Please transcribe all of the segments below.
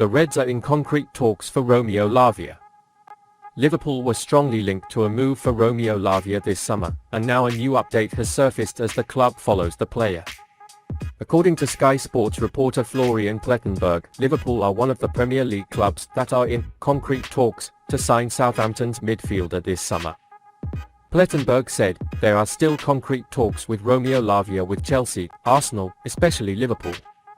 The Reds are in concrete talks for Romeo Lavia. Liverpool was strongly linked to a move for Romeo Lavia this summer, and now a new update has surfaced as the club follows the player. According to Sky Sports reporter Florian Plettenberg, Liverpool are one of the Premier League clubs that are in concrete talks to sign Southampton's midfielder this summer. Plettenberg said, "There are still concrete talks with Romeo Lavia with Chelsea, Arsenal, especially Liverpool.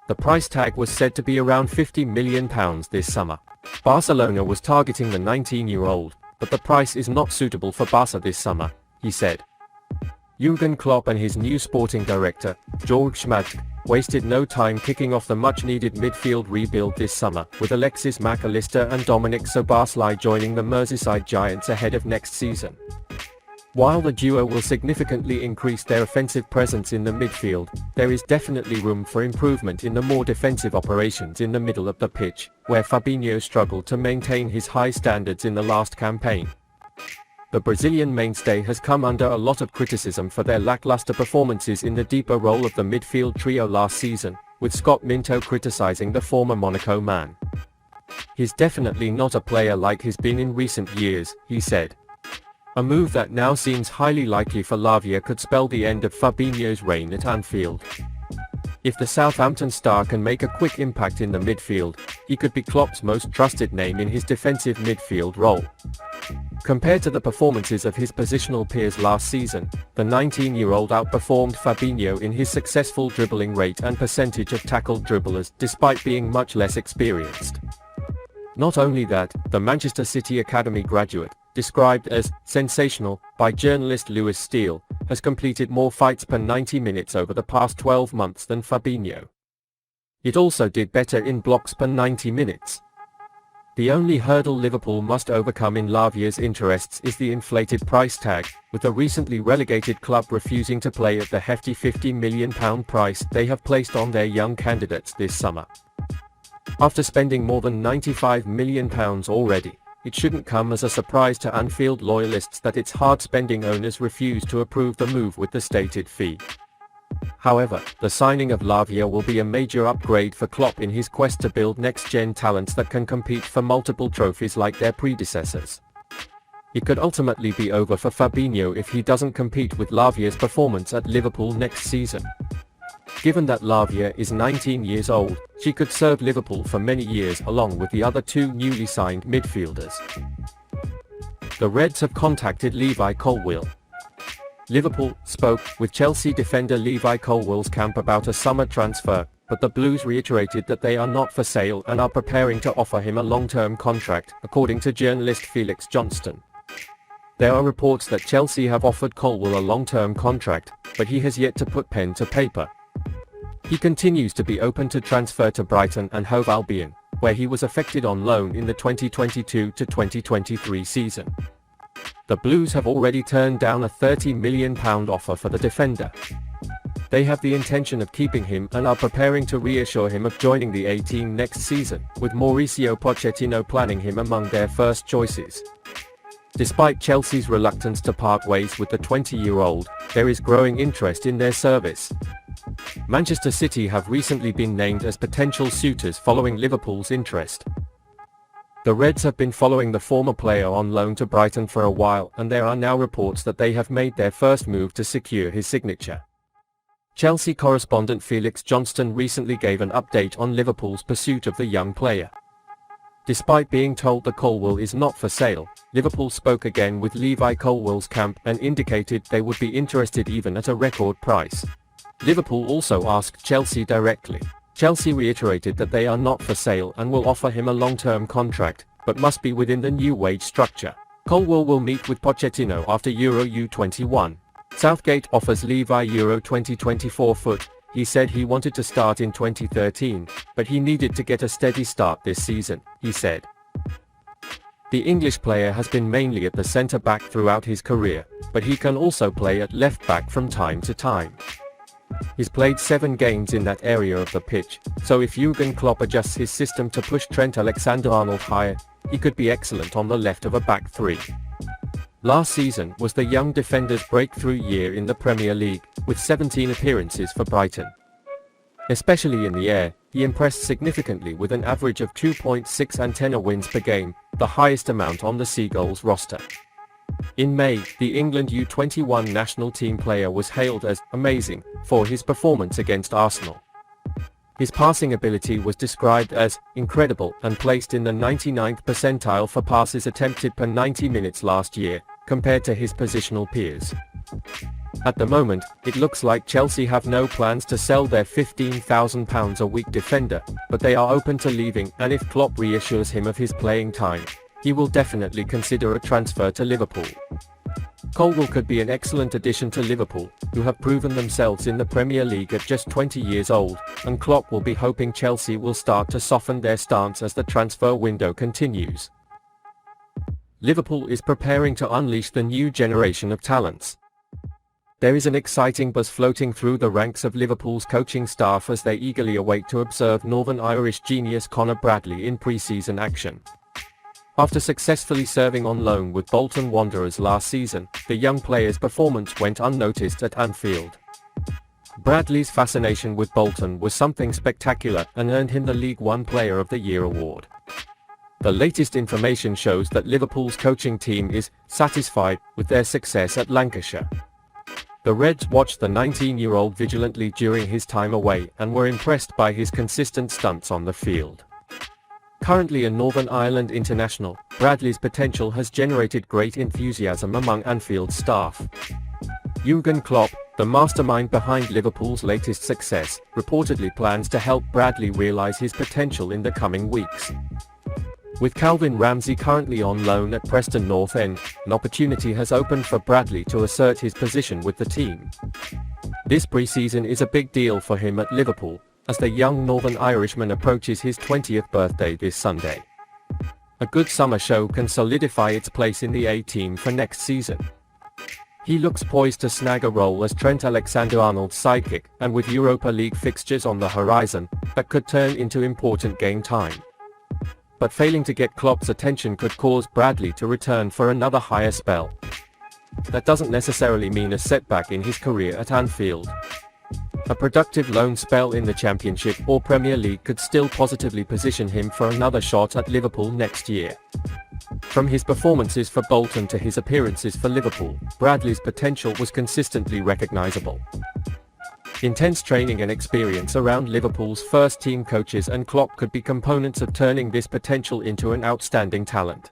The price tag was said to be around £50 million this summer. Barcelona was targeting the 19-year-old, but the price is not suitable for Barca this summer," he said. Jürgen Klopp and his new sporting director, Jürgen, wasted no time kicking off the much-needed midfield rebuild this summer, with Alexis Mac Allister and Dominic Szoboszlai joining the Merseyside Giants ahead of next season. While the duo will significantly increase their offensive presence in the midfield, there is definitely room for improvement in the more defensive operations in the middle of the pitch, where Fabinho struggled to maintain his high standards in the last campaign. The Brazilian mainstay has come under a lot of criticism for their lackluster performances in the deeper role of the midfield trio last season, with Scott Minto criticizing the former Monaco man. "He's definitely not a player like he's been in recent years," he said. A move that now seems highly likely for Lavia could spell the end of Fabinho's reign at Anfield. If the Southampton star can make a quick impact in the midfield, he could be Klopp's most trusted name in his defensive midfield role. Compared to the performances of his positional peers last season, the 19-year-old outperformed Fabinho in his successful dribbling rate and percentage of tackled dribblers despite being much less experienced. Not only that, the Manchester City Academy graduate, described as sensational by journalist Lewis Steele, has completed more fights per 90 minutes over the past 12 months than Fabinho. It also did better in blocks per 90 minutes. The only hurdle Liverpool must overcome in Lavia's interests is the inflated price tag, with the recently relegated club refusing to play at the hefty £50 million price they have placed on their young candidates this summer. After spending more than £95 million already, it shouldn't come as a surprise to Anfield loyalists that its hard-spending owners refuse to approve the move with the stated fee. However, the signing of Lavia will be a major upgrade for Klopp in his quest to build next-gen talents that can compete for multiple trophies like their predecessors. It could ultimately be over for Fabinho if he doesn't compete with Lavia's performance at Liverpool next season. Given that Lavia is 19 years old, she could serve Liverpool for many years along with the other two newly signed midfielders. The Reds have contacted Levi Colwill. Liverpool spoke with Chelsea defender Levi Colwill's camp about a summer transfer, but the Blues reiterated that they are not for sale and are preparing to offer him a long-term contract, according to journalist Felix Johnston. There are reports that Chelsea have offered Colwill a long-term contract, but he has yet to put pen to paper. He continues to be open to transfer to Brighton and Hove Albion, where he was affected on loan in the 2022-2023 season. The Blues have already turned down a £30 million offer for the defender. They have the intention of keeping him and are preparing to reassure him of joining the A team next season, with Mauricio Pochettino planning him among their first choices. Despite Chelsea's reluctance to part ways with the 20-year-old, there is growing interest in their service. Manchester City have recently been named as potential suitors following Liverpool's interest. The Reds have been following the former player on loan to Brighton for a while, and there are now reports that they have made their first move to secure his signature. Chelsea correspondent Felix Johnston recently gave an update on Liverpool's pursuit of the young player. Despite being told that Colwill is not for sale, Liverpool spoke again with Levi Colwill's camp and indicated they would be interested even at a record price. Liverpool also asked Chelsea directly. Chelsea reiterated that they are not for sale and will offer him a long-term contract, but must be within the new wage structure. Colwill will meet with Pochettino after Euro U21. Southgate offers Levi Euro 2024 foot. He said he wanted to start in 2013, but he needed to get a steady start this season, he said. The English player has been mainly at the centre-back throughout his career, but he can also play at left-back from time to time. He's played 7 games in that area of the pitch, so if Jürgen Klopp adjusts his system to push Trent Alexander-Arnold higher, he could be excellent on the left of a back three. Last season was the young defender's breakthrough year in the Premier League, with 17 appearances for Brighton. Especially in the air, he impressed significantly with an average of 2.6 antenna wins per game, the highest amount on the Seagulls roster. In May, the England U21 national team player was hailed as amazing for his performance against Arsenal. His passing ability was described as incredible and placed in the 99th percentile for passes attempted per 90 minutes last year, compared to his positional peers. At the moment, it looks like Chelsea have no plans to sell their £15,000 a week defender, but they are open to leaving, and if Klopp reassures him of his playing time, he will definitely consider a transfer to Liverpool. Colwill could be an excellent addition to Liverpool, who have proven themselves in the Premier League at just 20 years old, and Klopp will be hoping Chelsea will start to soften their stance as the transfer window continues. Liverpool is preparing to unleash the new generation of talents. There is an exciting buzz floating through the ranks of Liverpool's coaching staff as they eagerly await to observe Northern Irish genius Conor Bradley in pre-season action. After successfully serving on loan with Bolton Wanderers last season, the young player's performance went unnoticed at Anfield. Bradley's fascination with Bolton was something spectacular and earned him the League One Player of the Year award. The latest information shows that Liverpool's coaching team is satisfied with their success at Lancashire. The Reds watched the 19-year-old vigilantly during his time away and were impressed by his consistent stunts on the field. Currently a Northern Ireland international, Bradley's potential has generated great enthusiasm among Anfield's staff. Jürgen Klopp, the mastermind behind Liverpool's latest success, reportedly plans to help Bradley realise his potential in the coming weeks. With Calvin Ramsey currently on loan at Preston North End, an opportunity has opened for Bradley to assert his position with the team. This pre-season is a big deal for him at Liverpool, as the young Northern Irishman approaches his 20th birthday this Sunday. A good summer show can solidify its place in the A-team for next season. He looks poised to snag a role as Trent Alexander-Arnold's sidekick, and with Europa League fixtures on the horizon, that could turn into important game time. But failing to get Klopp's attention could cause Bradley to return for another higher spell. That doesn't necessarily mean a setback in his career at Anfield. A productive loan spell in the Championship or Premier League could still positively position him for another shot at Liverpool next year. From his performances for Bolton to his appearances for Liverpool, Bradley's potential was consistently recognisable. Intense training and experience around Liverpool's first-team coaches and Klopp could be components of turning this potential into an outstanding talent.